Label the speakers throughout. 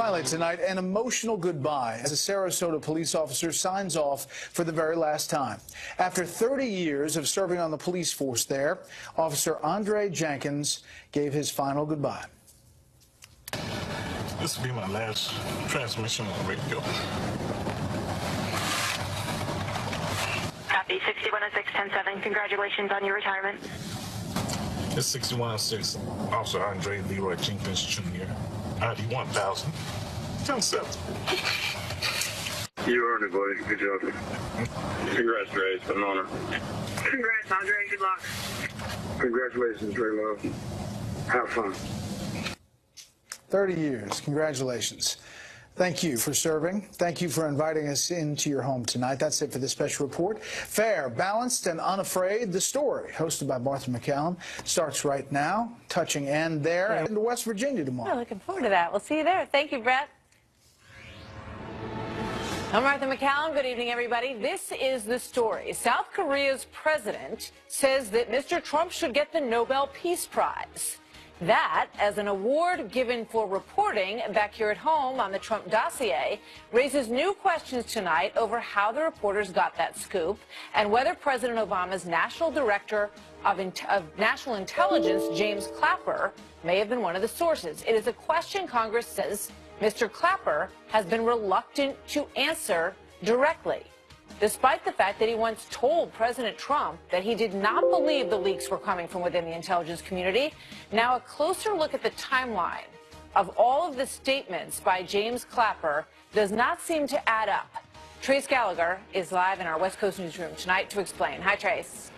Speaker 1: Finally tonight, an emotional goodbye as a Sarasota police officer signs off for the very last time. After 30 years of serving on the police force there, Officer Andre Jenkins gave his final goodbye.
Speaker 2: This will be my last transmission on the radio.
Speaker 3: Copy, 6106-107. Congratulations on your retirement.
Speaker 2: It's 6106, Officer Andre Leroy Jenkins Jr. ID 1000. 10-7.
Speaker 4: You earned it, buddy. Good job. Congrats, Dre. It's been an honor.
Speaker 3: Congrats, Andre. Good luck.
Speaker 4: Congratulations, Dre Love. Have fun.
Speaker 1: 30 years. Congratulations. Thank you for serving. Thank you for inviting us into your home tonight. That's it for this special report. Fair, balanced, and unafraid. The story, hosted by Martha MacCallum, starts right now, touching end there, and to West Virginia tomorrow.
Speaker 5: Oh, looking forward to that. We'll see you there. Thank you, Brett. I'm Martha MacCallum. Good evening, everybody. This is the story. South Korea's president says that Mr. Trump should get the Nobel Peace Prize. That, as an award given for reporting back here at home on the Trump dossier, raises new questions tonight over how the reporters got that scoop and whether President Obama's National Director of National Intelligence, James Clapper, may have been one of the sources. It is a question Congress says Mr. Clapper has been reluctant to answer directly, despite the fact that he once told President Trump that he did not believe the leaks were coming from within the intelligence community. Now, a closer look at the timeline of all of the statements by James Clapper does not seem to add up. Trace Gallagher is live in our West Coast newsroom tonight to explain. Hi, Trace.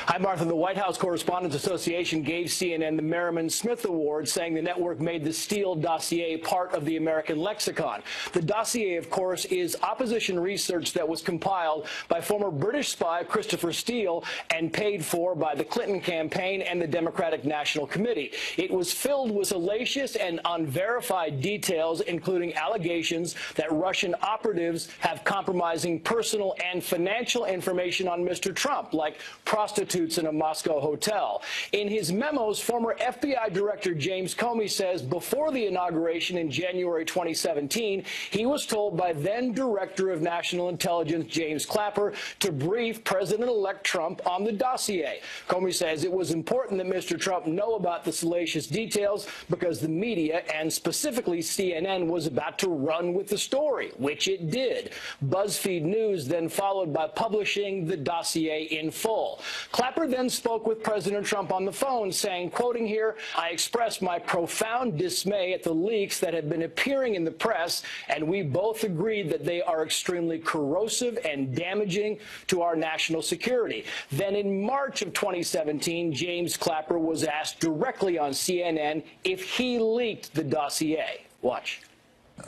Speaker 6: Hi, Martha. The White House Correspondents Association gave CNN the Merriman Smith Award, saying the network made the Steele dossier part of the American lexicon. The dossier, of course, is opposition research that was compiled by former British spy Christopher Steele and paid for by the Clinton campaign and the Democratic National Committee. It was filled with salacious and unverified details, including allegations that Russian operatives have compromising personal and financial information on Mr. Trump, like prostitutes in a Moscow hotel. In his memos, former FBI Director James Comey says before the inauguration in January 2017, he was told by then Director of National Intelligence James Clapper to brief President-elect Trump on the dossier. Comey says it was important that Mr. Trump know about the salacious details because the media, and specifically CNN, was about to run with the story, which it did. BuzzFeed News then followed by publishing the dossier in full. Clapper then spoke with President Trump on the phone, saying, quoting here, "I expressed my profound dismay at the leaks that have been appearing in the press, and we both agreed that they are extremely corrosive and damaging to our national security." Then in March of 2017, James Clapper was asked directly on CNN if he leaked the dossier. Watch.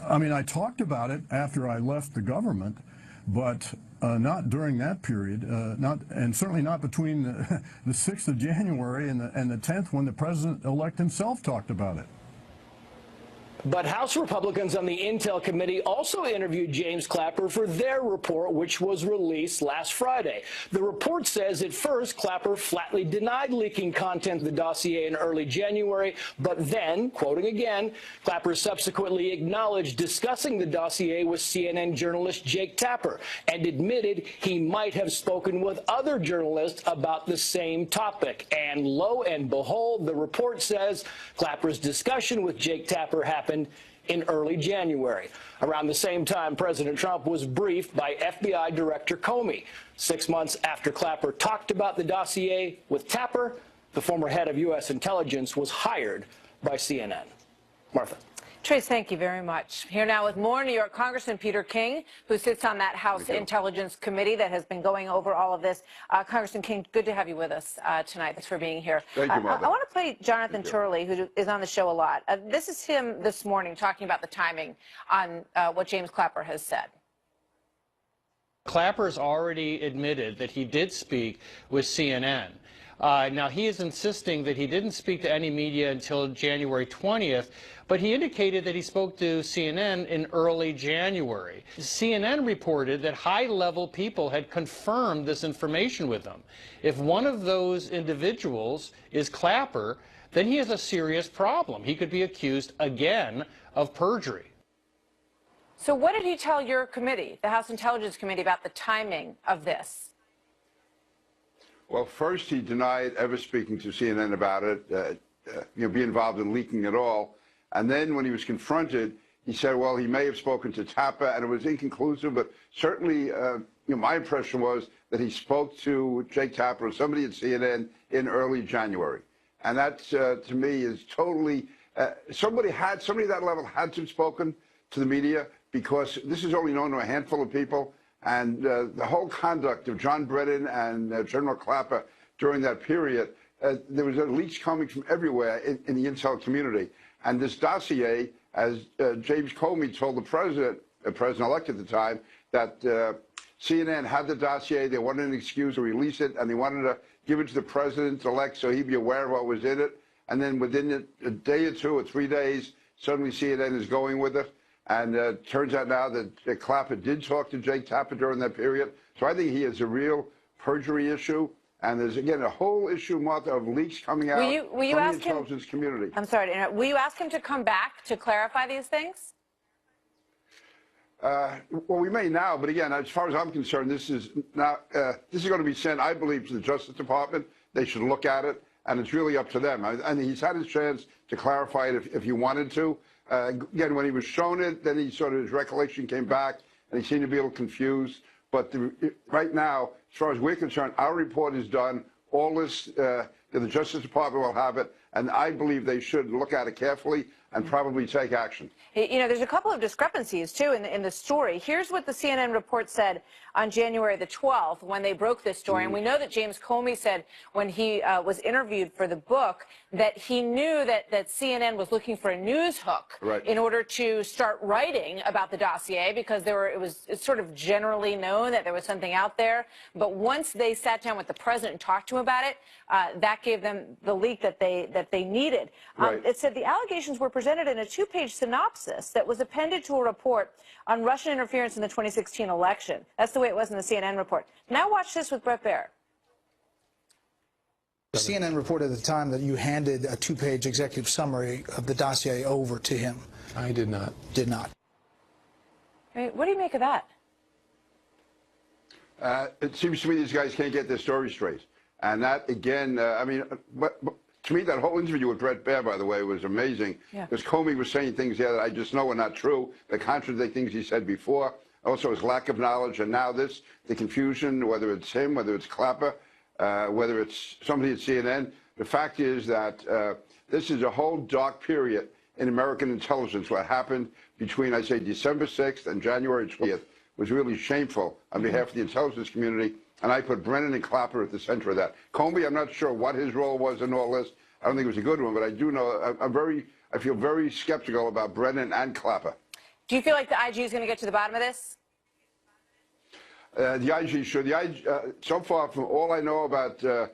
Speaker 7: I mean, I talked about it after I left the government, but not during that period, and certainly not between the 6th of January and the 10th, when the president-elect himself talked about it.
Speaker 6: But House Republicans on the Intel Committee also interviewed James Clapper for their report, which was released last Friday. The report says at first Clapper flatly denied leaking content of the dossier in early January, but then, quoting again, Clapper subsequently acknowledged discussing the dossier with CNN journalist Jake Tapper and admitted he might have spoken with other journalists about the same topic. And lo and behold, the report says Clapper's discussion with Jake Tapper happened in early January. Around the same time, President Trump was briefed by FBI Director Comey. 6 months after Clapper talked about the dossier with Tapper, the former head of U.S. intelligence was hired by CNN. Martha.
Speaker 5: Trace, thank you very much. Here now with more, New York Congressman Peter King, who sits on that House Intelligence Committee that has been going over all of this. Congressman King, good to have you with us tonight. Thanks for being here.
Speaker 8: Thank you, Martha.
Speaker 5: I want to play Jonathan Turley, who is on the show a lot. This is him this morning talking about the timing on what James Clapper has said.
Speaker 9: Clapper's already admitted that he did speak with CNN. Now, he is insisting that he didn't speak to any media until January 20th, but he indicated that he spoke to CNN in early January. CNN reported that high-level people had confirmed this information with him. If one of those individuals is Clapper, then he has a serious problem. He could be accused again of perjury.
Speaker 5: So what did he tell your committee, the House Intelligence Committee, about the timing of this?
Speaker 8: Well, first he denied ever speaking to CNN about it, be involved in leaking at all. And then when he was confronted, he said, well, he may have spoken to Tapper, and it was inconclusive, but certainly my impression was that he spoke to Jake Tapper or somebody at CNN in early January. And that, to me, is totally, somebody at that level had to have spoken to the media, because this is only known to a handful of people. And the whole conduct of John Brennan and General Clapper during that period, there was leaks coming from everywhere in the intel community. And this dossier, as James Comey told the president-elect at the time, that CNN had the dossier, they wanted an excuse to release it, and they wanted to give it to the president-elect so he'd be aware of what was in it. And then within a day or 2 or 3 days, suddenly CNN is going with it. And it turns out now that Clapper did talk to Jake Tapper during that period. So I think he has a real perjury issue. And there's, again, a whole issue, Martha, of leaks coming out from the intelligence community.
Speaker 5: I'm sorry to interrupt. Will you ask him to come back to clarify these things?
Speaker 8: Well, we may now, but again, as far as I'm concerned, this is going to be sent, I believe, to the Justice Department. They should look at it, and it's really up to them. And he's had his chance to clarify it if he wanted to. Again, when he was shown it, then his recollection came back, and he seemed to be a little confused. But right now, as far as we're concerned, our report is done. All this, the Justice Department will have it, and I believe they should look at it carefully and probably take action.
Speaker 5: You know, there's a couple of discrepancies, too, in the story. Here's what the CNN report said on January the 12th when they broke this story. And we know that James Comey said when he was interviewed for the book that he knew that CNN was looking for a news hook in order to start writing about the dossier, because it's sort of generally known that there was something out there. But once they sat down with the president and talked to him about it, that gave them the leak that they needed. It said the allegations were presented in a 2-page synopsis that was appended to a report on Russian interference in the 2016 election. That's the way it was in the CNN report. Now watch this with Brett Baer.
Speaker 1: CNN reported at the time that you handed a 2-page executive summary of the dossier over to him.
Speaker 10: I did not.
Speaker 1: Did not.
Speaker 5: What do you make of that?
Speaker 8: It seems to me these guys can't get their story straight. And that, again, to me, that whole interview with Brett Baer, by the way, was amazing. Because Comey was saying things there that I just know are not true, that contradict things he said before. Also his lack of knowledge, and now the confusion, whether it's him, whether it's Clapper, whether it's somebody at CNN. The fact is that this is a whole dark period in American intelligence. What happened between, I say, December 6th and January 20th was really shameful on behalf of the intelligence community. And I put Brennan and Clapper at the center of that. Comey, I'm not sure what his role was in all this. I don't think it was a good one, but I do know I feel very skeptical about Brennan and Clapper.
Speaker 5: Do you feel like the IG is going to get to the bottom of this?
Speaker 8: The IG should. The IG, so far, from all I know about the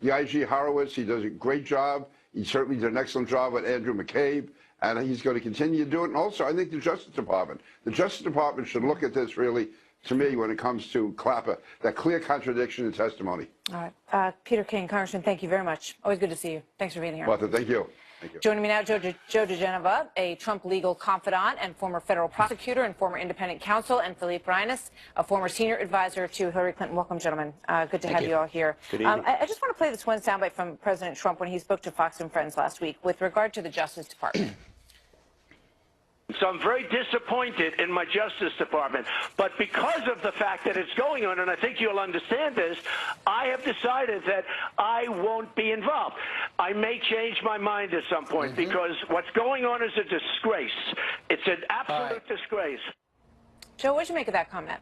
Speaker 8: IG Horowitz, he does a great job. He certainly did an excellent job with Andrew McCabe, and he's going to continue to do it. And also, I think the Justice Department should look at this really, to me, when it comes to Clapper, that clear contradiction in testimony.
Speaker 5: All right. Peter King, Congressman, thank you very much. Always good to see you. Thanks for being here.
Speaker 8: Martha, thank you. Thank you.
Speaker 5: Joining me now, Joe DeGenova, a Trump legal confidant and former federal prosecutor and former independent counsel, and Philippe Reines, a former senior advisor to Hillary Clinton. Welcome, gentlemen. Good to have you all here.
Speaker 10: Good evening.
Speaker 5: I just want to play this one soundbite from President Trump when he spoke to Fox and Friends last week with regard to the Justice Department.
Speaker 11: So I'm very disappointed in my Justice Department. But because of the fact that it's going on, and I think you'll understand this, I have decided that I won't be involved. I may change my mind at some point because what's going on is a disgrace. It's an absolute disgrace.
Speaker 5: Joe, what did you make of that comment?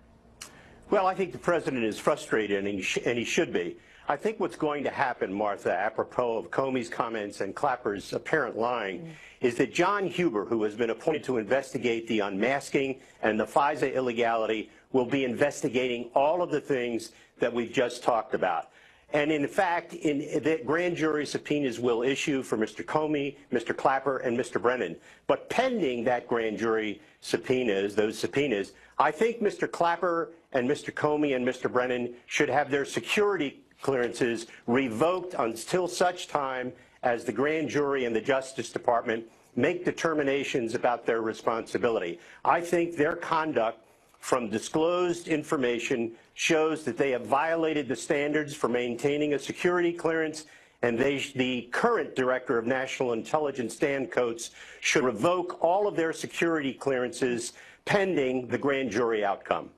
Speaker 10: Well, I think the president is frustrated, and he should be. I think what's going to happen, Martha, apropos of Comey's comments and Clapper's apparent lying, is that John Huber, who has been appointed to investigate the unmasking and the FISA illegality, will be investigating all of the things that we've just talked about. And in fact, the grand jury subpoenas will issue for Mr. Comey, Mr. Clapper, and Mr. Brennan. But pending that grand jury subpoenas, those subpoenas, I think Mr. Clapper and Mr. Comey and Mr. Brennan should have their security clearances revoked until such time as the grand jury and the Justice Department make determinations about their responsibility. I think their conduct from disclosed information shows that they have violated the standards for maintaining a security clearance, and the current Director of National Intelligence, Dan Coats, should revoke all of their security clearances pending the grand jury outcome.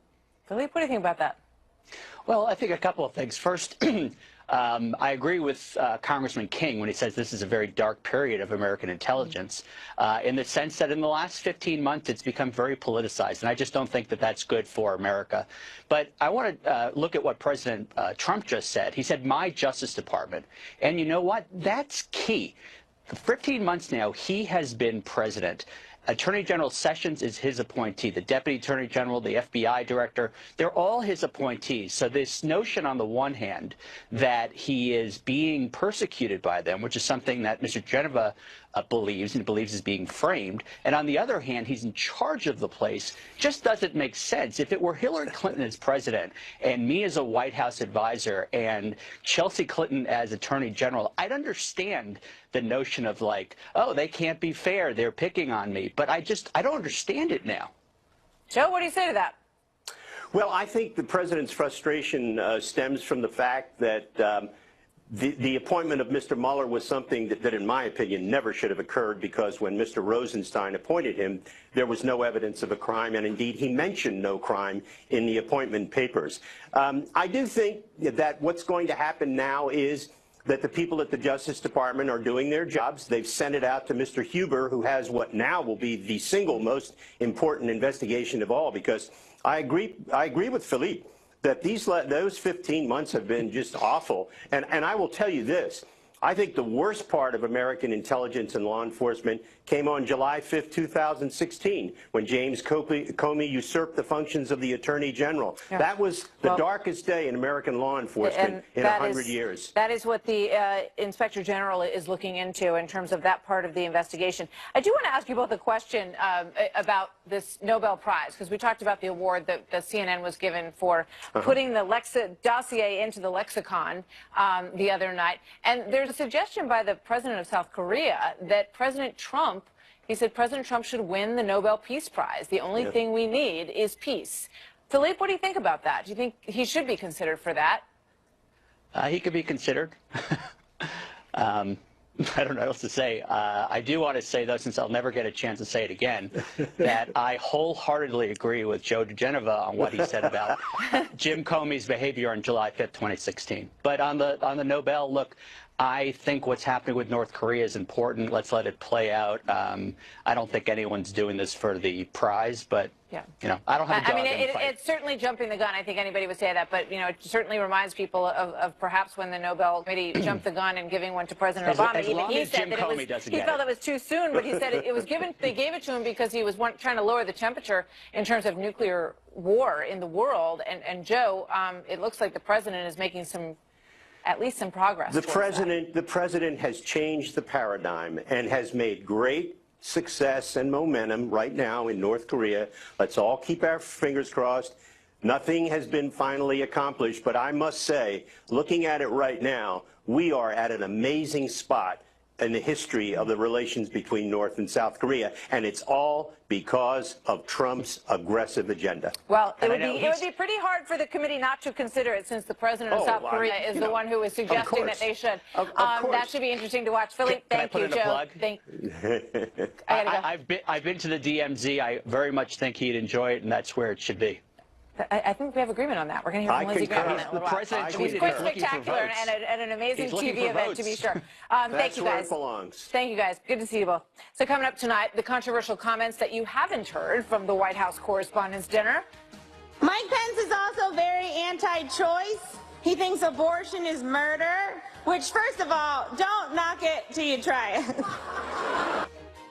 Speaker 5: Philippe, what do you think about that?
Speaker 12: Well, I think a couple of things. First, I agree with Congressman King when he says this is a very dark period of American intelligence, in the sense that in the last 15 months it's become very politicized, and I just don't think that that's good for America. But I want to look at what President Trump just said. He said, my Justice Department. And you know what? That's key. For 15 months now, he has been president. Attorney General Sessions is his appointee. The Deputy Attorney General, the FBI Director, they're all his appointees. So this notion on the one hand that he is being persecuted by them, which is something that Mr. Geneva believes and believes is being framed, and on the other hand, he's in charge of the place, just doesn't make sense. If it were Hillary Clinton as president and me as a White House advisor and Chelsea Clinton as Attorney General, I'd understand the notion of like, oh, they can't be fair, they're picking on me. But I don't understand it now.
Speaker 5: Joe, what do you say to that?
Speaker 10: Well, I think the president's frustration stems from the fact that the appointment of Mr. Mueller was something that, in my opinion, never should have occurred, because when Mr. Rosenstein appointed him, there was no evidence of a crime, and indeed he mentioned no crime in the appointment papers. I do think that what's going to happen now is that the people at the Justice Department are doing their jobs. They've sent it out to Mr. Huber, who has what now will be the single most important investigation of all, because I agree with Philippe that those 15 months have been just awful. And I will tell you this. I think the worst part of American intelligence and law enforcement came on July 5th, 2016, when James Comey usurped the functions of the Attorney General. Yeah. That was the darkest day in American law enforcement in 100 years.
Speaker 5: That is what the Inspector General is looking into in terms of that part of the investigation. I do want to ask you both a question about this Nobel Prize, because we talked about the award that the CNN was given for putting the dossier into the lexicon the other night. And there's a suggestion by the president of South Korea that President Trump, he said President Trump should win the Nobel Peace Prize. The only thing we need is peace. Philippe, what do you think about that? Do you think he should be considered for that?
Speaker 12: He could be considered. I don't know what else to say. I do want to say, though, since I'll never get a chance to say it again, that I wholeheartedly agree with Joe DeGeneva on what he said about Jim Comey's behavior on July 5th, 2016. But on the Nobel, look, I think what's happening with North Korea is important. Let's let it play out. I don't think anyone's doing this for the prize, but you know, I don't have a dog in the fight.
Speaker 5: It's certainly jumping the gun. I think anybody would say that, but you know, it certainly reminds people of perhaps when the Nobel Committee jumped the gun in giving one to President Obama.
Speaker 12: He said that
Speaker 5: he felt it was too soon, but he said it was given. They gave it to him because he was trying to lower the temperature in terms of nuclear war in the world. And Joe, it looks like the president is making at least some progress.
Speaker 10: The president has changed the paradigm and has made great success and momentum right now in North Korea. Let's all keep our fingers crossed. Nothing has been finally accomplished, but I must say, looking at it right now, we are at an amazing spot in the history of the relations between North and South Korea, and it's all because of Trump's aggressive agenda.
Speaker 5: Well, it would be pretty hard for the committee not to consider it, since the president of South Korea is the one who is suggesting that they should. That should be interesting to watch. Philippe, thank you, Joe.
Speaker 12: I've been to the DMZ. I very much think he'd enjoy it, and that's where it should be.
Speaker 5: I think we have agreement on that. We're going to hear from Lindsey Graham in that little while. It was quite spectacular and an amazing TV event, to be sure. Thank you, guys. Thank you, guys. Good to see you both. So coming up tonight, the controversial comments that you haven't heard from the White House Correspondents' Dinner.
Speaker 13: Mike Pence is also very anti-choice. He thinks abortion is murder, which, first of all, don't knock it till you try it.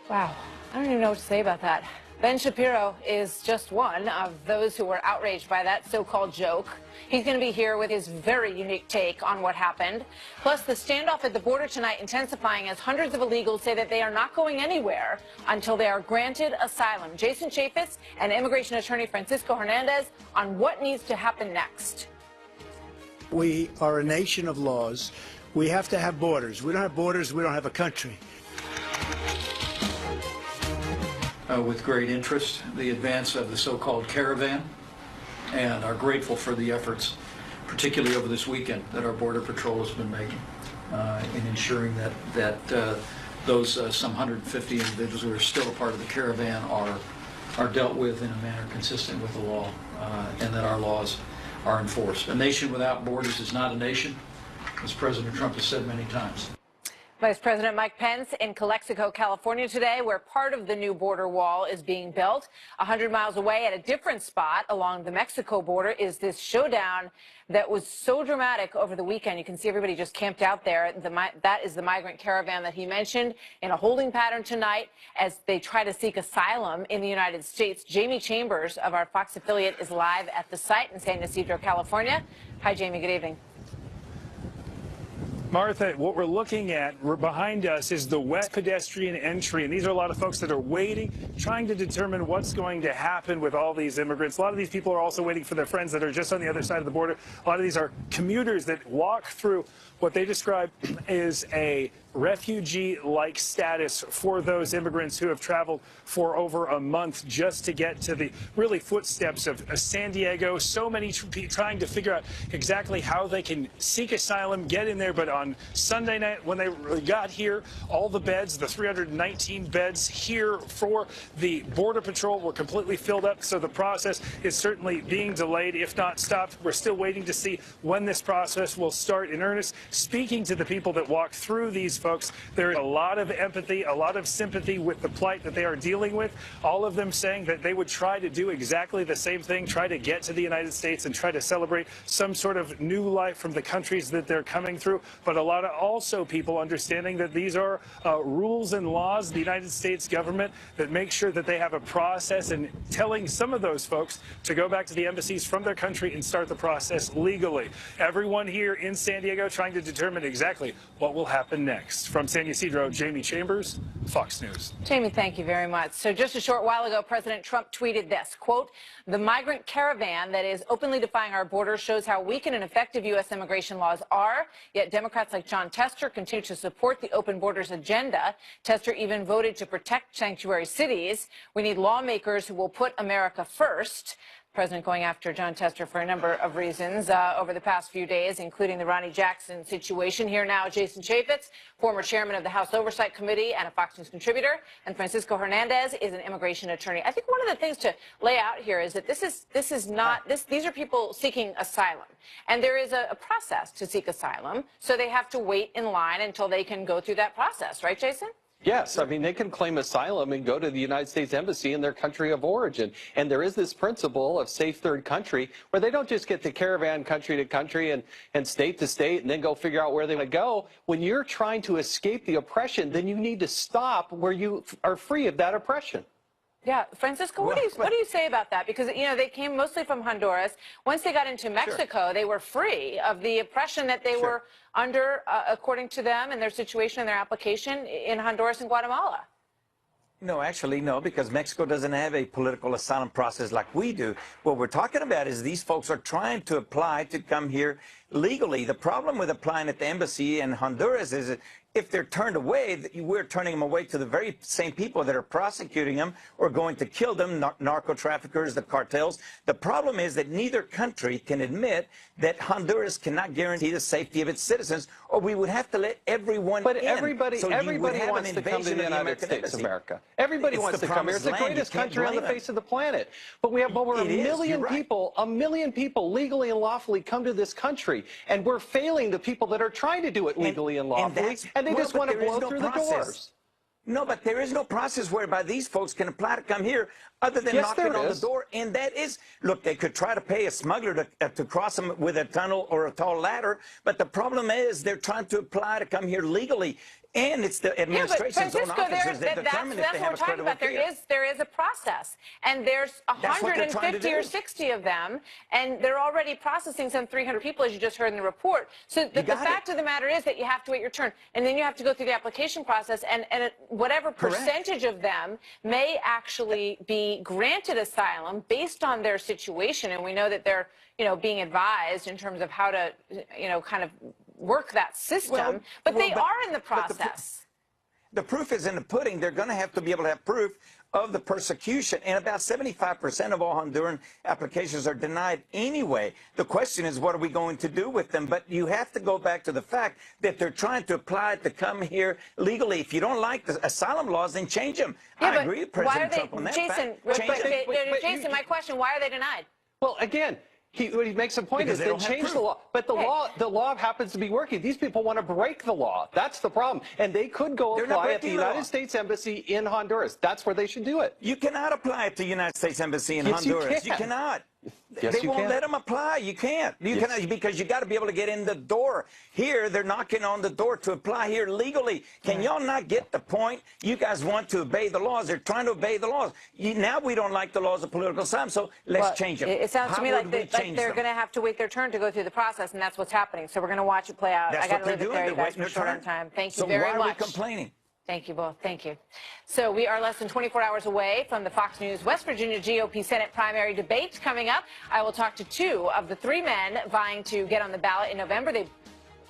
Speaker 5: Wow. I don't even know what to say about that. Ben Shapiro is just one of those who were outraged by that so-called joke. He's going to be here with his very unique take on what happened. Plus, the standoff at the border tonight intensifying as hundreds of illegals say that they are not going anywhere until they are granted asylum. Jason Chaffetz and immigration attorney Francisco Hernandez on what needs to happen next.
Speaker 14: We are a nation of laws. We have to have borders. We don't have borders, we don't have a country.
Speaker 15: With great interest, the advance of the so-called caravan, and are grateful for the efforts, particularly over this weekend, that our Border Patrol has been making in ensuring that those some 150 individuals who are still a part of the caravan are dealt with in a manner consistent with the law, and that our laws are enforced. A nation without borders is not a nation, as President Trump has said many times.
Speaker 5: Vice President Mike Pence in Calexico, California today, where part of the new border wall is being built. 100 miles away at a different spot along the Mexico border is this showdown that was so dramatic over the weekend. You can see everybody just camped out there. That is the migrant caravan that he mentioned in a holding pattern tonight as they try to seek asylum in the United States. Jamie Chambers of our Fox affiliate is live at the site in San Ysidro, California. Hi, Jamie. Good evening.
Speaker 16: Martha, what we're looking at behind us is the west pedestrian entry, and these are a lot of folks that are waiting, trying to determine what's going to happen with all these immigrants. A lot of these people are also waiting for their friends that are just on the other side of the border. A lot of these are commuters that walk through what they describe as a refugee-like status for those immigrants who have traveled for over a month just to get to the really footsteps of San Diego. So many trying to figure out exactly how they can seek asylum, get in there. But on Sunday night, when they got here, all the beds, the 319 beds here for the Border Patrol were completely filled up. So the process is certainly being delayed, if not stopped. We're still waiting to see when this process will start in earnest. Speaking to the people that walk through these folks, there is a lot of empathy, a lot of sympathy with the plight that they are dealing with. All of them saying that they would try to do exactly the same thing, try to get to the United States and try to celebrate some sort of new life from the countries that they're coming through. But a lot of also people understanding that these are rules and laws of the United States government that make sure that they have a process, and telling some of those folks to go back to the embassies from their country and start the process legally. Everyone here in San Diego trying to determine exactly what will happen next. From San Ysidro, Jamie Chambers, Fox News.
Speaker 5: Jamie, thank you very much. So just a short while ago, President Trump tweeted this, quote, "The migrant caravan that is openly defying our borders shows how weak and ineffective U.S. immigration laws are, yet Democrats like John Tester continue to support the open borders agenda. Tester even voted to protect sanctuary cities. We need lawmakers who will put America first." President going after John Tester for a number of reasons over the past few days, including the Ronnie Jackson situation. Here now, Jason Chaffetz, former chairman of the House Oversight Committee and a Fox News contributor, and Francisco Hernandez is an immigration attorney. I think one of the things to lay out here is that these are people seeking asylum, and there is a process to seek asylum, so they have to wait in line until they can go through that process, right, Jason?
Speaker 17: Yes, I mean, they can claim asylum and go to the United States Embassy in their country of origin. And there is this principle of safe third country where they don't just get to caravan country to country and state to state and then go figure out where they want to go. When you're trying to escape the oppression, then you need to stop where you are free of that oppression.
Speaker 5: Yeah, Francisco, what do you say about that? Because, you know, they came mostly from Honduras. Once they got into Mexico, they were free of the oppression that they were under, according to them and their situation and their application in Honduras and Guatemala.
Speaker 18: No, actually, no, because Mexico doesn't have a political asylum process like we do. What we're talking about is these folks are trying to apply to come here legally. The problem with applying at the embassy in Honduras is that if they're turned away, we're turning them away to the very same people that are prosecuting them or going to kill them, narco traffickers, the cartels. The problem is that neither country can admit that Honduras cannot guarantee the safety of its citizens, or we would have to let everyone
Speaker 17: But
Speaker 18: in.
Speaker 17: everybody
Speaker 18: So
Speaker 17: wants to come to the United States of America. Everybody wants to come here. It's the greatest country on the face of the planet. But we have over a million people legally and lawfully come to this country, and we're failing the people that are trying to do it legally and lawfully. And they just want to blow through the doors.
Speaker 18: No, but there is no process whereby these folks can apply to come here other than knocking on the door. And that is, look, they could try to pay a smuggler to cross them with a tunnel or a tall ladder. But the problem is they're trying to apply to come here legally. And it's the administration's own officers that determine if they have a credible fear.
Speaker 5: There is a process, and there's 150 or 60 of them, and they're already processing some 300 people, as you just heard in the report. So the fact of the matter is that you have to wait your turn, and then you have to go through the application process, and whatever percentage of them may actually be granted asylum based on their situation, and we know that they're, you know, being advised in terms of how to, you know, kind of work that system, but they are in the process.
Speaker 18: The proof is in the pudding. They're going to have to be able to have proof of the persecution, and about 75% of all Honduran applications are denied anyway. The question is, what are we going to do with them? But you have to go back to the fact that they're trying to apply to come here legally. If you don't like the asylum laws, then change them. I agree with President Trump on that fact.
Speaker 5: Jason, my question, why are they denied?
Speaker 17: Well, again, what he makes a point is they change the law, but the law happens to be working. These people want to break the law. That's the problem, and they could go apply at the United States Embassy in Honduras. That's where they should do it.
Speaker 18: You cannot apply at the United States Embassy in Honduras. You cannot.
Speaker 17: Yes,
Speaker 18: they won't let them apply. You can't. You cannot, because you got to be able to get in the door. Here, they're knocking on the door to apply here legally. Can y'all not get the point? You guys want to obey the laws. They're trying to obey the laws. Now we don't like the laws of political asylum, so let's change them.
Speaker 5: It sounds to me like they're going to have to wait their turn to go through the process, and that's what's happening. So we're going to watch it play out.
Speaker 18: That's
Speaker 5: I got to
Speaker 18: what
Speaker 5: leave it
Speaker 18: they're
Speaker 5: there, you
Speaker 18: doing.
Speaker 5: guys. We're short on time. Thank you
Speaker 18: so
Speaker 5: very much.
Speaker 18: So why are we complaining?
Speaker 5: Thank you both. Thank you. So we are less than 24 hours away from the Fox News West Virginia GOP Senate primary debate coming up. I will talk to 2 of the 3 men vying to get on the ballot in November. They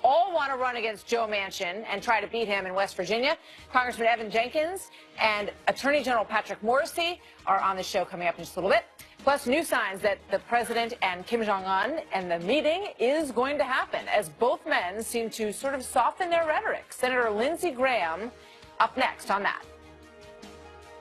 Speaker 5: all want to run against Joe Manchin and try to beat him in West Virginia. Congressman Evan Jenkins and Attorney General Patrick Morrisey are on the show coming up in just a little bit. Plus, new signs that the president and Kim Jong-un and the meeting is going to happen, as both men seem to sort of soften their rhetoric. Senator Lindsey Graham up next on that.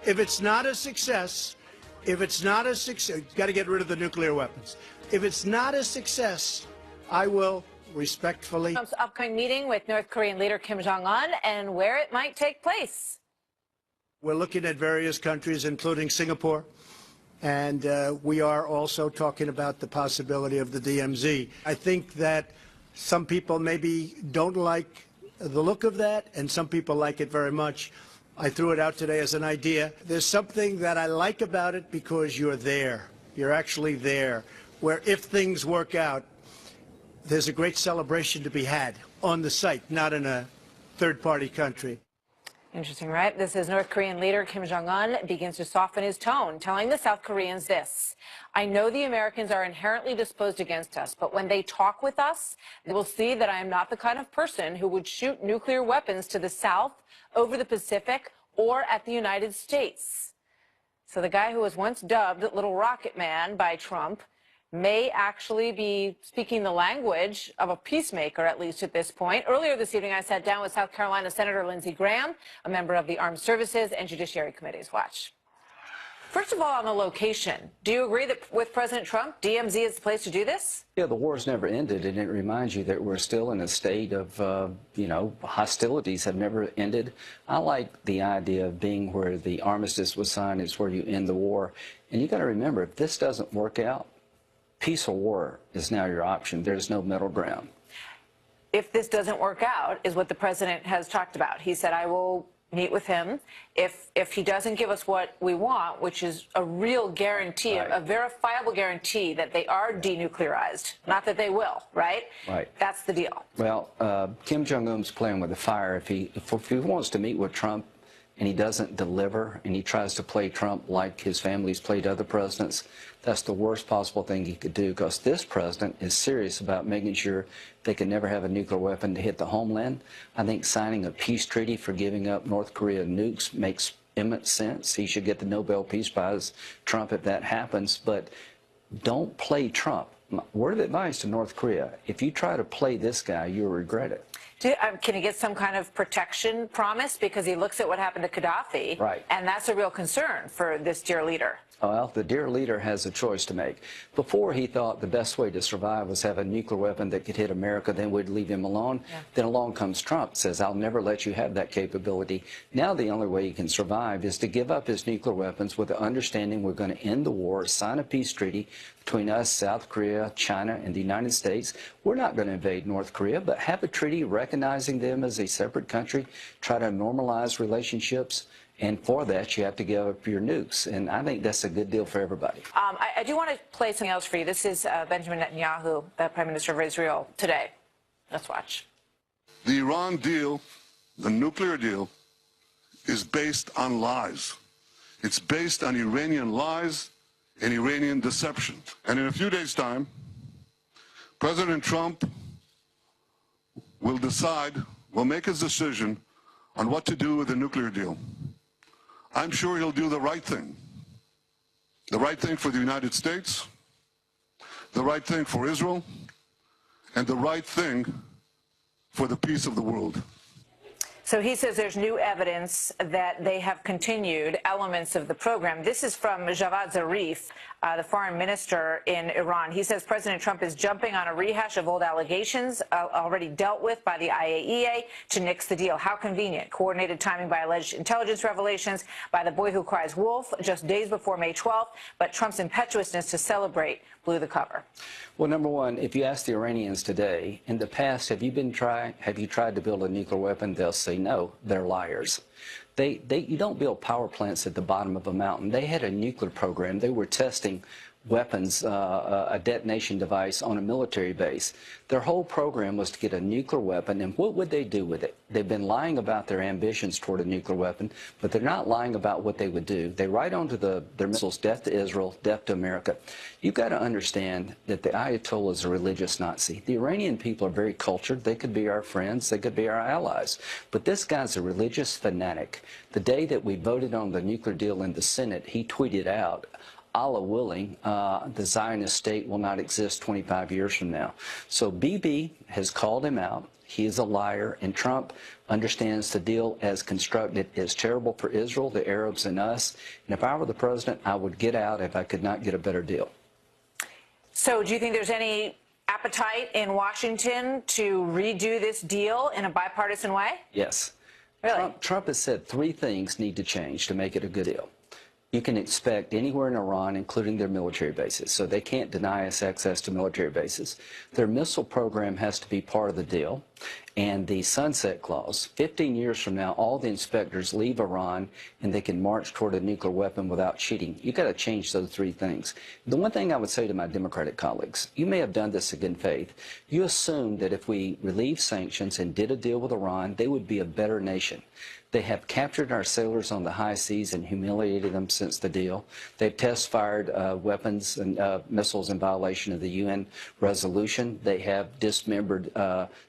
Speaker 14: If it's not a success, got to get rid of the nuclear weapons. If it's not a success, I will respectfully.
Speaker 5: Trump's upcoming meeting with North Korean leader Kim Jong-un and where it might take place.
Speaker 14: We're looking at various countries, including Singapore, and we are also talking about the possibility of the DMZ. I think that some people maybe don't like the look of that, and some people like it very much. I threw it out today as an idea. There's something that I like about it because you're there. You're actually there, where if things work out, there's a great celebration to be had on the site, not in a third-party country.
Speaker 5: Interesting, right? This is North Korean leader Kim Jong-un begins to soften his tone, telling the South Koreans this: I know the Americans are inherently disposed against us, but when they talk with us, they will see that I am not the kind of person who would shoot nuclear weapons to the South, over the Pacific, or at the United States. So the guy who was once dubbed Little Rocket Man by Trump may actually be speaking the language of a peacemaker, at least at this point. Earlier this evening, I sat down with South Carolina Senator Lindsey Graham, a member of the Armed Services and Judiciary Committees. Watch. First of all, on the location, do you agree that with President Trump, DMZ is the place to do this?
Speaker 19: Yeah, the war's never ended, and it reminds you that we're still in a state of, hostilities have never ended. I like the idea of being where the armistice was signed is where you end the war. And you got to remember, if this doesn't work out, peace or war is now your option. There's no middle ground.
Speaker 5: If this doesn't work out, is what the president has talked about. He said, I will meet with him. If he doesn't give us what we want, which is a real guarantee, a verifiable guarantee that they are denuclearized, not that they will, right?
Speaker 19: Right.
Speaker 5: That's the deal.
Speaker 19: Well, Kim Jong-un's playing with the fire. If he wants to meet with Trump and he doesn't deliver and he tries to play Trump like his family's played other presidents, that's the worst possible thing he could do, because this president is serious about making sure they can never have a nuclear weapon to hit the homeland. I think signing a peace treaty for giving up North Korea nukes makes immense sense. He should get the Nobel Peace Prize, Trump, if that happens. But don't play Trump. Word of advice to North Korea: if you try to play this guy, you'll regret it.
Speaker 5: Can he get some kind of protection promise? Because he looks at what happened to Gaddafi,
Speaker 19: right,
Speaker 5: and that's a real concern for this dear leader.
Speaker 19: Well, the dear leader has a choice to make. Before, he thought the best way to survive was have a nuclear weapon that could hit America, then we'd leave him alone. Yeah. Then along comes Trump, says, I'll never let you have that capability. Now the only way he can survive is to give up his nuclear weapons with the understanding we're going to end the war, sign a peace treaty between us, South Korea, China, and the United States. We're not going to invade North Korea, but have a treaty recognizing them as a separate country, try to normalize relationships. And for that, you have to give up your nukes. And I think that's a good deal for everybody.
Speaker 5: I do want to play something else for you. This is Benjamin Netanyahu, the Prime Minister of Israel, today. Let's watch.
Speaker 20: The Iran deal, the nuclear deal, is based on lies. It's based on Iranian lies and Iranian deception. And in a few days' time, President Trump will make his decision on what to do with the nuclear deal. I'm sure he'll do the right thing. The right thing for the United States, the right thing for Israel, and the right thing for the peace of the world.
Speaker 5: So he says there's new evidence that they have continued elements of the program. This is from Javad Zarif, the foreign minister in Iran. He says President Trump is jumping on a rehash of old allegations already dealt with by the IAEA to nix the deal. How convenient. Coordinated timing by alleged intelligence revelations by the boy who cries wolf just days before May 12th. But Trump's impetuousness to celebrate blew the cover.
Speaker 19: Well, number one, if you ask the Iranians today, in the past, have you tried to build a nuclear weapon? They'll say no, they're liars. You don't build power plants at the bottom of a mountain. They had a nuclear program. They were testing weapons, a detonation device on a military base. Their whole program was to get a nuclear weapon, and what would they do with it? They've been lying about their ambitions toward a nuclear weapon, but they're not lying about what they would do. They write onto their missiles, death to Israel, death to America. You've got to understand that the Ayatollah is a religious Nazi. The Iranian people are very cultured. They could be our friends. They could be our allies. But this guy's a religious fanatic. The day that we voted on the nuclear deal in the Senate, he tweeted out, Allah willing, the Zionist state will not exist 25 years from now. So Bibi has called him out. He is a liar, and Trump understands the deal as constructed is terrible for Israel, the Arabs, and us. And if I were the president, I would get out if I could not get a better deal.
Speaker 5: So do you think there's any appetite in Washington to redo this deal in a bipartisan way?
Speaker 19: Yes.
Speaker 5: Really?
Speaker 19: Trump has said three things need to change to make it a good deal. You can expect anywhere in Iran, including their military bases, so they can't deny us access to military bases. Their missile program has to be part of the deal, and the sunset clause. 15 years from now, all the inspectors leave Iran, and they can march toward a nuclear weapon without cheating. You've got to change those three things. The one thing I would say to my Democratic colleagues, you may have done this in good faith. You assumed that if we relieved sanctions and did a deal with Iran, they would be a better nation. They have captured our sailors on the high seas and humiliated them since the deal. They've test-fired weapons and missiles in violation of the UN resolution. They have dismembered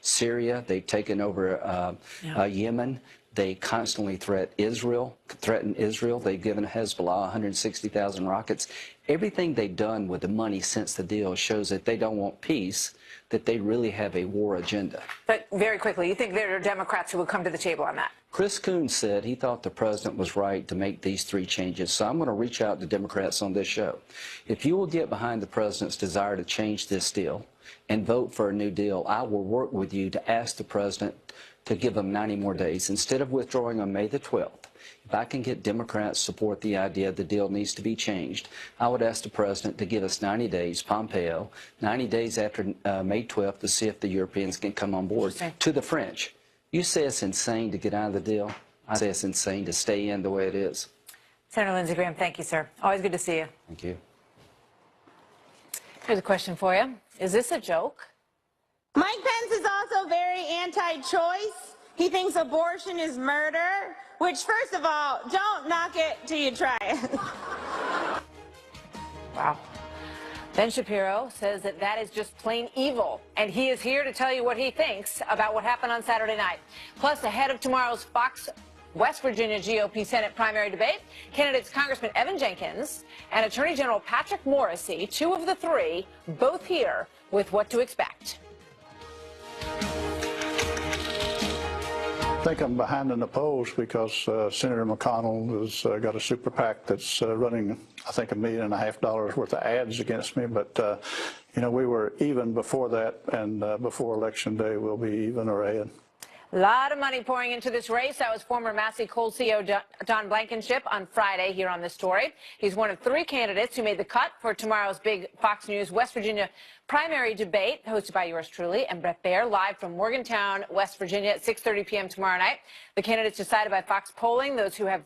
Speaker 19: Syria. They've taken over Yemen. They constantly threaten Israel. They've given Hezbollah 160,000 rockets. Everything they've done with the money since the deal shows that they don't want peace, that they really have a war agenda.
Speaker 5: But very quickly, you think there are Democrats who will come to the table on that?
Speaker 19: Chris Coons said he thought the president was right to make these three changes. So I'm going to reach out to Democrats on this show. If you will get behind the president's desire to change this deal and vote for a new deal, I will work with you to ask the president to give him 90 more days. Instead of withdrawing on May the 12th, if I can get Democrats to support the idea the deal needs to be changed, I would ask the president to give us 90 days, Pompeo, 90 days after May 12th to see if the Europeans can come on board. To the French. You say it's insane to get out of the deal. I say it's insane to stay in the way it is.
Speaker 5: Senator Lindsey Graham, thank you, sir. Always good to see you.
Speaker 19: Thank you.
Speaker 5: Here's a question for you. Is this a joke?
Speaker 13: Mike Pence is also very anti-choice. He thinks abortion is murder, which, first of all, don't knock it till you try it.
Speaker 5: Wow. Ben Shapiro says that that is just plain evil, and he is here to tell you what he thinks about what happened on Saturday night. Plus, ahead of tomorrow's Fox West Virginia GOP Senate primary debate, candidates Congressman Evan Jenkins and Attorney General Patrick Morrisey, two of the three, both here with what to expect.
Speaker 21: I think I'm behind in the polls because Senator McConnell has got a super PAC that's running, I think, $1.5 million worth of ads against me. But, you know, we were even before that, and before Election Day, we'll be even or ahead.
Speaker 5: A lot of money pouring into this race. That was former Massey Coal CEO Don Blankenship on Friday here on this story. He's one of three candidates who made the cut for tomorrow's big Fox News West Virginia primary debate, hosted by yours truly and Brett Baer, live from Morgantown, West Virginia at 6:30 p.m. tomorrow night. The candidates decided by Fox polling, those who are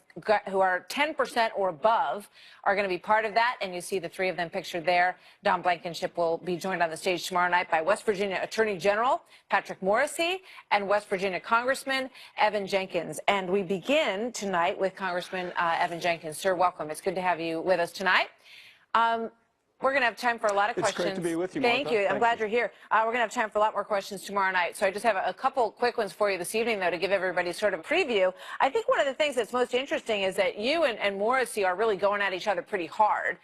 Speaker 5: 10% or above are going to be part of that, and you see the three of them pictured there. Don Blankenship will be joined on the stage tomorrow night by West Virginia Attorney General Patrick Morrisey and West Virginia Congressman Evan Jenkins. And we begin tonight with Congressman Evan Jenkins. Sir, welcome. It's good to have you with us tonight. We're going to have time for a lot of questions.
Speaker 2: It's great to be with you,
Speaker 5: Thank
Speaker 2: Martha.
Speaker 5: you. I'm glad you're here. We're going to have time for a lot more questions tomorrow night. So I just have a couple quick ones for you this evening, though, to give everybody sort of a preview. I think one of the things that's most interesting is that you and Morrissey are really going at each other pretty hard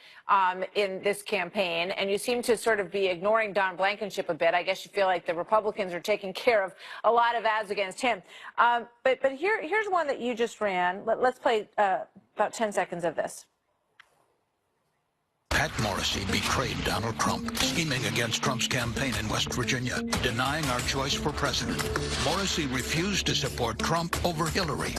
Speaker 5: in this campaign, and you seem to sort of be ignoring Don Blankenship a bit. I guess you feel like the Republicans are taking care of a lot of ads against him. But here's one that you just ran. Let's play about 10 seconds of this.
Speaker 22: Pat Morrissey betrayed Donald Trump, scheming against Trump's campaign in West Virginia, denying our choice for president. Morrissey refused to support Trump over Hillary.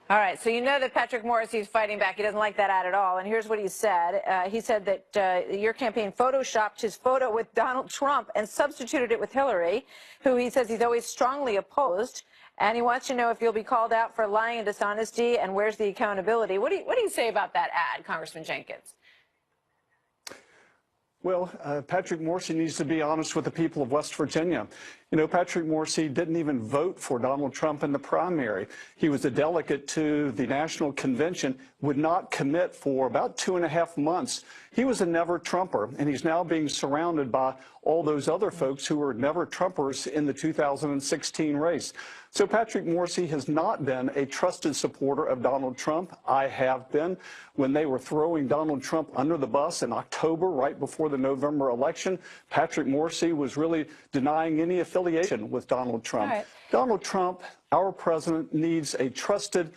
Speaker 5: All right, so you know that Patrick Morrissey is fighting back. He doesn't like that ad at all. And here's what he said. He said that your campaign photoshopped his photo with Donald Trump and substituted it with Hillary, who he says he's always strongly opposed. And he wants to know if you'll be called out for lying and dishonesty, and where's the accountability? What do you say about that ad, Congressman Jenkins?
Speaker 2: Well, Patrick Morrissey needs to be honest with the people of West Virginia. You know, Patrick Morrissey didn't even vote for Donald Trump in the primary. He was a delegate to the national convention, would not commit for about 2.5 months. He was a never-Trumper, and he's now being surrounded by all those other folks who were never-Trumpers in the 2016 race. So Patrick Morrissey has not been a trusted supporter of Donald Trump. I have been. When they were throwing Donald Trump under the bus in October, right before the November election, Patrick Morrissey was really denying any affiliation with Donald Trump.
Speaker 5: Right.
Speaker 2: Donald Trump, our president, needs a trusted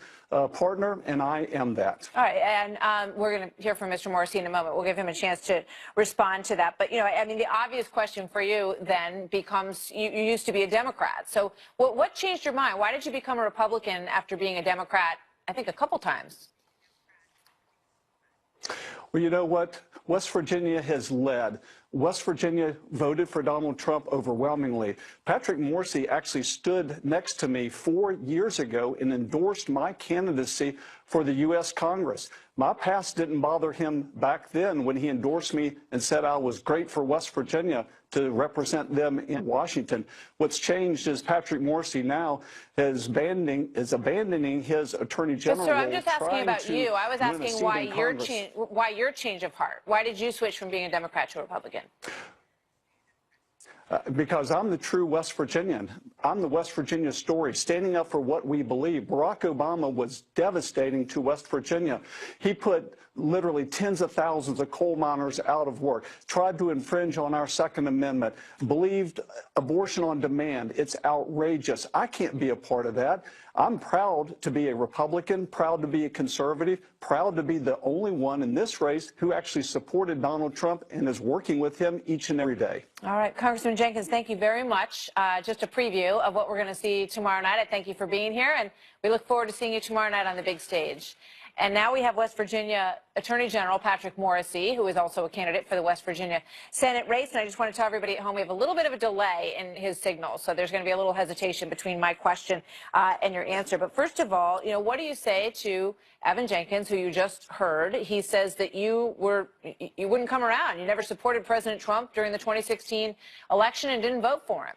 Speaker 2: partner, and I am that.
Speaker 5: All right, and we're going to hear from Mr. Morrissey in a moment. We'll give him a chance to respond to that. But, you know, I mean, the obvious question for you then becomes, you used to be a Democrat. So what changed your mind? Why did you become a Republican after being a Democrat, I think, a couple times?
Speaker 2: Well, you know what? West Virginia has led. West Virginia voted for Donald Trump overwhelmingly. Patrick Morrissey actually stood next to me 4 years ago and endorsed my candidacy for the U.S. Congress. My past didn't bother him back then when he endorsed me and said I was great for West Virginia to represent them in Washington. What's changed is Patrick Morrissey now is abandoning his attorney general
Speaker 5: Sir,
Speaker 2: role.
Speaker 5: I'm just asking about you. I was asking why your change of heart. Why did you switch from being a Democrat to a Republican?
Speaker 2: Because I'm the true West Virginian. I'm the West Virginia story, standing up for what we believe. Barack Obama was devastating to West Virginia. He put literally tens of thousands of coal miners out of work, tried to infringe on our Second Amendment, believed abortion on demand. It's outrageous. I can't be a part of that. I'm proud to be a Republican, proud to be a conservative, proud to be the only one in this race who actually supported Donald Trump and is working with him each and every day.
Speaker 5: All right, Congressman Jenkins, thank you very much. Just a preview of what we're going to see tomorrow night. I thank you for being here, and we look forward to seeing you tomorrow night on the big stage. And now we have West Virginia Attorney General Patrick Morrissey, who is also a candidate for the West Virginia Senate race. And I just want to tell everybody at home we have a little bit of a delay in his signal, so there's going to be a little hesitation between my question and your answer. But first of all, you know, what do you say to Evan Jenkins, who you just heard? He says that you wouldn't come around. You never supported President Trump during the 2016 election and didn't vote for him.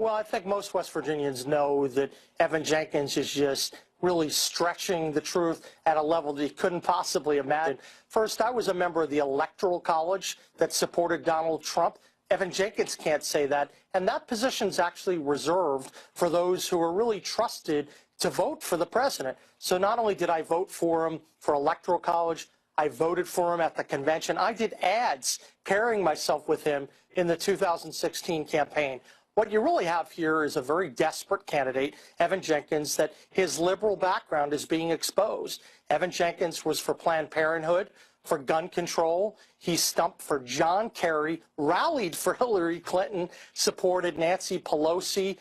Speaker 23: Well, I think most West Virginians know that Evan Jenkins is just really stretching the truth at a level that he couldn't possibly imagine. First, I was a member of the Electoral College that supported Donald Trump. Evan Jenkins can't say that, and that position's actually reserved for those who are really trusted to vote for the president. So not only did I vote for him for Electoral College, I voted for him at the convention. I did ads pairing myself with him in the 2016 campaign. What you really have here is a very desperate candidate, Evan Jenkins, that his liberal background is being exposed. Evan Jenkins was for Planned Parenthood, for gun control. He stumped for John Kerry, rallied for Hillary Clinton, supported Nancy Pelosi.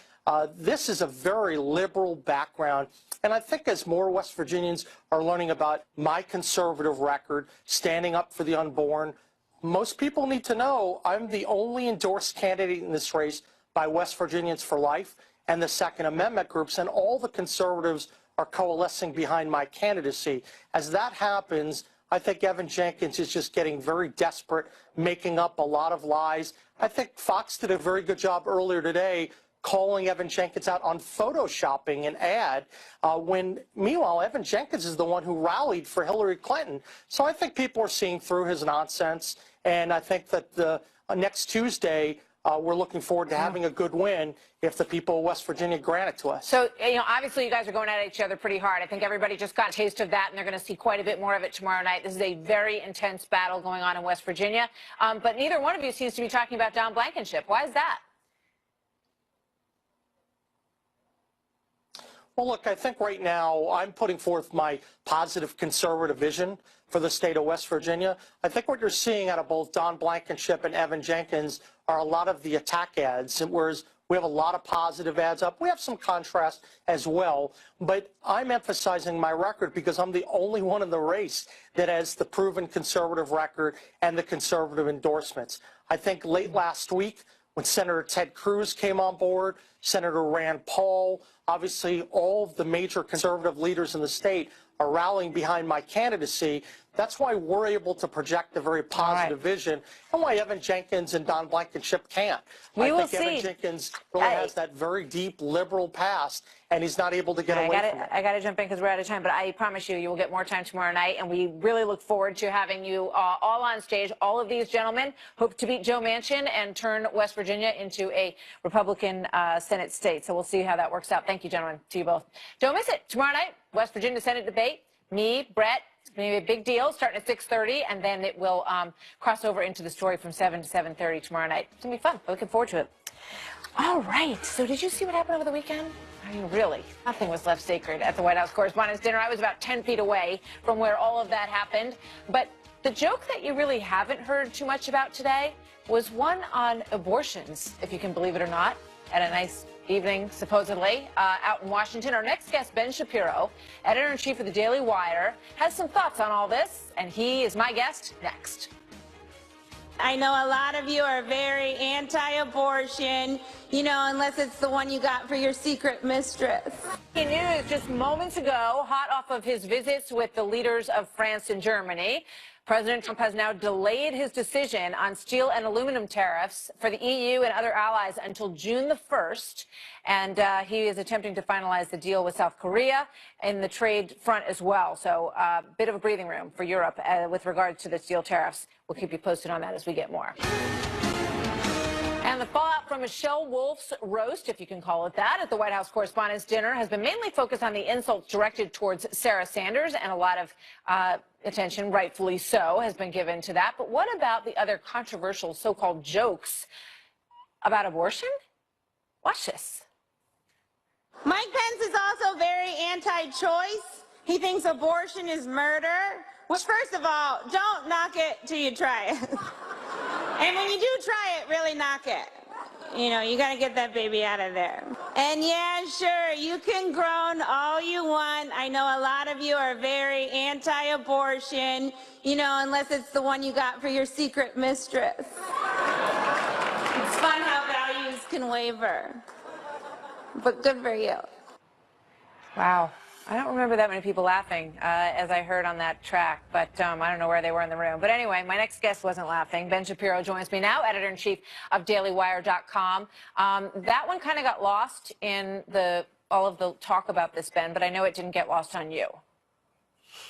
Speaker 23: This is a very liberal background. And I think as more West Virginians are learning about my conservative record, standing up for the unborn, most people need to know I'm the only endorsed candidate in this race by West Virginians for Life and the Second Amendment groups, and all the conservatives are coalescing behind my candidacy. As that happens, I think Evan Jenkins is just getting very desperate, making up a lot of lies. I think Fox did a very good job earlier today calling Evan Jenkins out on photoshopping an ad when, meanwhile, Evan Jenkins is the one who rallied for Hillary Clinton. So I think people are seeing through his nonsense, and I think that next Tuesday, we're looking forward to having a good win if the people of West Virginia grant it to us.
Speaker 5: So, obviously you guys are going at each other pretty hard. I think everybody just got a taste of that, and they're going to see quite a bit more of it tomorrow night. This is a very intense battle going on in West Virginia. But neither one of you seems to be talking about Don Blankenship. Why is that?
Speaker 23: Well, look, I think right now I'm putting forth my positive conservative vision for the state of West Virginia. I think what you're seeing out of both Don Blankenship and Evan Jenkins are a lot of the attack ads, whereas we have a lot of positive ads up. We have some contrast as well, but I'm emphasizing my record because I'm the only one in the race that has the proven conservative record and the conservative endorsements. I think late last week, when Senator Ted Cruz came on board, Senator Rand Paul, obviously all of the major conservative leaders in the state are rallying behind my candidacy. That's why we're able to project a very positive vision, and why Evan Jenkins and Don Blankenship can't. I think Evan Jenkins really has that very deep liberal past, and he's not able to get away from it.
Speaker 5: I got to jump in because we're out of time, but I promise you, you will get more time tomorrow night, and we really look forward to having you all on stage. All of these gentlemen hope to beat Joe Manchin and turn West Virginia into a Republican Senate state. So we'll see how that works out. Thank you, gentlemen, to you both. Don't miss it. Tomorrow night, West Virginia Senate debate. Me, Brett. It's going to be a big deal, starting at 6:30, and then it will cross over into the story from 7 to 7:30 tomorrow night. It's going to be fun. Looking forward to it. All right. So did you see what happened over the weekend? I mean, really, nothing was left sacred at the White House Correspondents' Dinner. I was about 10 feet away from where all of that happened. But the joke that you really haven't heard too much about today was one on abortions, if you can believe it or not, at a nice evening, supposedly, out in Washington. Our next guest, Ben Shapiro, editor-in-chief of the Daily Wire, has some thoughts on all this, and he is my guest next.
Speaker 13: I know a lot of you are very anti-abortion, unless it's the one you got for your secret mistress.
Speaker 5: News just moments ago, hot off of his visits with the leaders of France and Germany. President Trump has now delayed his decision on steel and aluminum tariffs for the EU and other allies until June the 1st. And he is attempting to finalize the deal with South Korea in the trade front as well. So a bit of a breathing room for Europe with regard to the steel tariffs. We'll keep you posted on that as we get more. And the fallout from Michelle Wolf's roast, if you can call it that, at the White House Correspondents' Dinner has been mainly focused on the insults directed towards Sarah Sanders, and a lot of attention, rightfully so, has been given to that. But what about the other controversial so-called jokes about abortion? Watch this.
Speaker 13: Mike Pence is also very anti-choice. He thinks abortion is murder, which, first of all, don't knock it till you try it. And when you do try it, really knock it. You got to get that baby out of there. And yeah, sure, you can groan all you want. I know a lot of you are very anti-abortion, unless it's the one you got for your secret mistress. It's fun how values can waver. But good for you.
Speaker 5: Wow. I don't remember that many people laughing, as I heard on that track, but I don't know where they were in the room. But anyway, my next guest wasn't laughing. Ben Shapiro joins me now, editor-in-chief of DailyWire.com. That one kind of got lost in all of the talk about this, Ben, but I know it didn't get lost on you.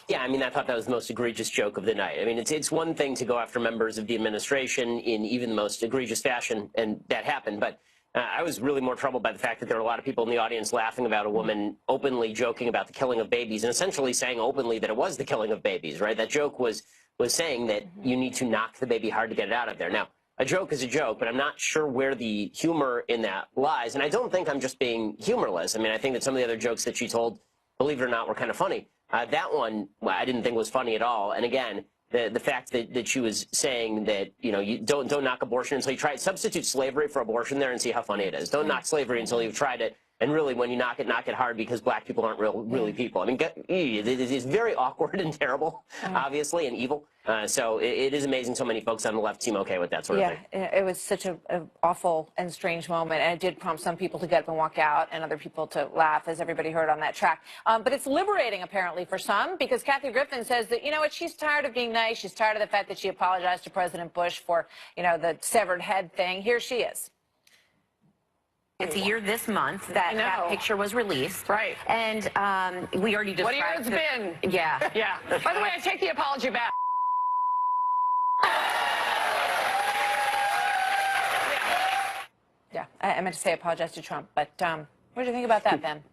Speaker 3: Yeah, I mean, I thought that was the most egregious joke of the night. I mean, it's one thing to go after members of the administration in even the most egregious fashion, and that happened, but I was really more troubled by the fact that there were a lot of people in the audience laughing about a woman openly joking about the killing of babies and essentially saying openly that it was the killing of babies, right? That joke was saying that you need to knock the baby hard to get it out of there. Now, a joke is a joke, but I'm not sure where the humor in that lies. And I don't think I'm just being humorless. I mean, I think that some of the other jokes that she told, believe it or not, were kind of funny. That one, I didn't think was funny at all. And again, the fact that she was saying that, you don't knock abortion until you try it. Substitute slavery for abortion there and see how funny it is. Don't knock slavery until you've tried it. And really, when you knock it hard because black people aren't really people. I mean, it is very awkward and terrible, obviously, and evil. So it is amazing so many folks on the left seem okay with that sort of thing.
Speaker 5: Yeah, it was such an awful and strange moment, and it did prompt some people to get up and walk out and other people to laugh, as everybody heard on that track. But it's liberating, apparently, for some, because Kathy Griffin says that, she's tired of being nice. She's tired of the fact that she apologized to President Bush for, the severed head thing. Here she is.
Speaker 4: It's a year this month that that picture was released.
Speaker 5: Right.
Speaker 4: And we already described...
Speaker 5: What a year it's been.
Speaker 4: Yeah.
Speaker 5: Yeah. By the way, I take the apology back. Yeah, I meant to say apologize to Trump, but what do you think about that, Ben?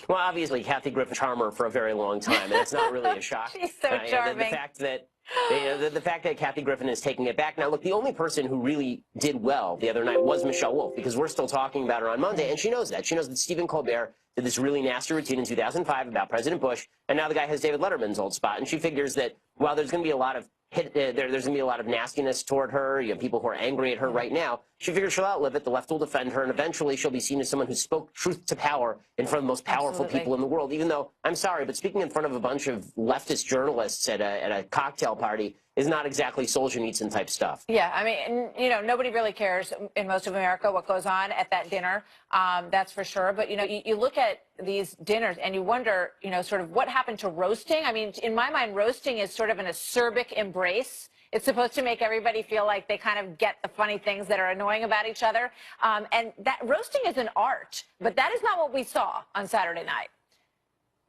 Speaker 3: Well, obviously, Kathy Griffin charmed her for a very long time, and it's not really a shock.
Speaker 5: She's so charming.
Speaker 3: The fact that Kathy Griffin is taking it back. Now, look, the only person who really did well the other night was Michelle Wolf, because we're still talking about her on Monday, and she knows that. She knows that Stephen Colbert did this really nasty routine in 2005 about President Bush, and now the guy has David Letterman's old spot, and she figures that while there's going to be a lot of there's going to be a lot of nastiness toward her, you know, people who are angry at her right now, she figures she'll outlive it, the left will defend her, and eventually she'll be seen as someone who spoke truth to power in front of the most powerful people in the world, even though, I'm sorry, but speaking in front of a bunch of leftist journalists at a cocktail party is not exactly Solzhenitsyn type stuff.
Speaker 5: Yeah, I mean, you know, nobody really cares in most of America what goes on at that dinner, that's for sure. But, you know, you look at these dinners and you wonder, you know, sort of what happened to roasting. I mean, in my mind, roasting is sort of an acerbic embrace. It's supposed to make everybody feel like they kind of get the funny things that are annoying about each other. And that roasting is an art, but that is not what we saw on Saturday night.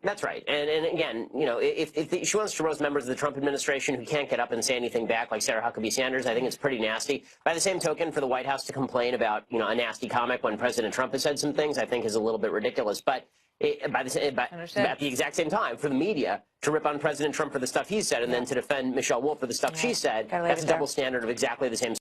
Speaker 3: That's right. And again, you know, if she wants to roast members of the Trump administration who can't get up and say anything back, like Sarah Huckabee Sanders, I think it's pretty nasty. By the same token, for the White House to complain about, you know, a nasty comic when President Trump has said some things, I think is a little bit ridiculous. But at the exact same time, for the media to rip on President Trump for the stuff he said and then to defend Michelle Wolf for the stuff she said, that's a double standard of exactly the same